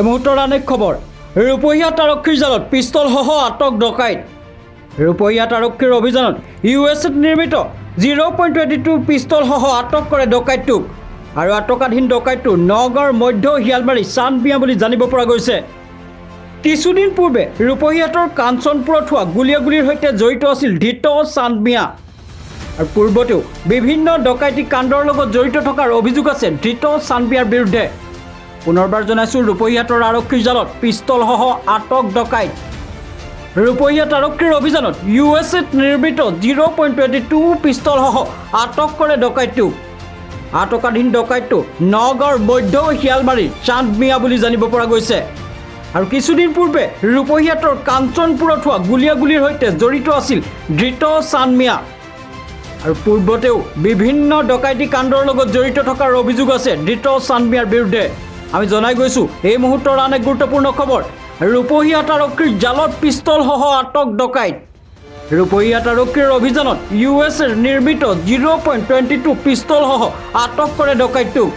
মুহূৰ্তৰ আন এক খবৰ ৰূপহীয়াত আৰক্ষীৰ জালত পিষ্টলসহ আটক ডকাইত ৰূপহীয়াত আৰক্ষীৰ অভিযানত USA নিৰ্মিত 0.22 পিষ্টলসহ আটক কৰে ডকাইতটোক আৰু আটকাধীন ডকাইতটো নগাঁৱৰ মধ্য হিয়ালমাৰী চান্দমিয়া বুলি জানিব পৰা গৈছে। কিছুদিন পূৰ্বে ৰূপহীয়াতৰ কাঞ্চনপুৰত হোৱা গুলিয়াগুলিৰ সৈতে জড়িত আছিল ধৃত চান্দমিয়া আৰু পূৰ্বতেও বিভিন্ন ডকাইতি কাণ্ডৰ লগত জড়িত থকাৰ অভিযোগ আছে ধৃত চান্দমিয়াৰ বিৰুদ্ধে। পুনৰবাৰ জনাইছোঁ ৰূপহীয়াতৰ আৰক্ষীৰ জালত পিষ্টলসহ আটক ডকাইত ৰূপহীয়াত আৰক্ষীৰ অভিযানত USA নিৰ্মিত 0.22 পিষ্টলসহ আটক কৰে ডকাইতটোক আটকাধীন ডকাইতটো নগাঁৱৰ মধ্য হিয়ালমাৰীৰ চান্দমিয়া বুলি জানিব পৰা গৈছে আৰু কিছুদিন পূৰ্বে ৰূপহীয়াতৰ কাঞ্চনপুৰত হোৱা গুলিয়াগুলিৰ সৈতে জড়িত আছিল ধৃত চান্দমিয়া আৰু পূৰ্বতেও বিভিন্ন ডকাইতি কাণ্ডৰ লগত জড়িত থকাৰ অভিযোগ আছে ধৃত চান্দমিয়াৰ বিৰুদ্ধে। আমি জনাই গৈছোঁ এই মুহূৰ্তৰ আন এক গুৰুত্বপূৰ্ণ খবৰ ৰূপহীয়াত আৰক্ষীৰ জালত পিষ্টলসহ আটক ডকাইত ৰূপহীয়াত আৰক্ষীৰ অভিযানত USA নিৰ্মিত 0.22 পিষ্টলসহ আটক কৰে ডকাইতটোক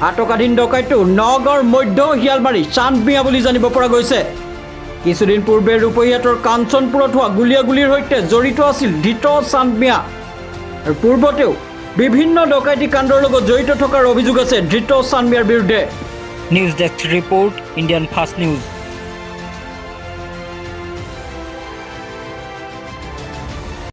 আটকাধীন ডকাইতটো নগাঁৱৰ মধ্য হিয়ালমাৰী চান্দমিয়া বুলি জানিব পৰা গৈছে। কিছুদিন পূৰ্বে ৰূপহীয়াতৰ কাঞ্চনপুৰত হোৱা গুলিয়াগুলিৰ সৈতে জড়িত আছিল ধৃত চান্দমিয়া আৰু পূৰ্বতেও বিভিন্ন ডকাইতি কাণ্ডৰ লগত জড়িত থকাৰ অভিযোগ আছে ধৃত চান্দমিয়াৰ বিৰুদ্ধে। News desk report Indian fast news.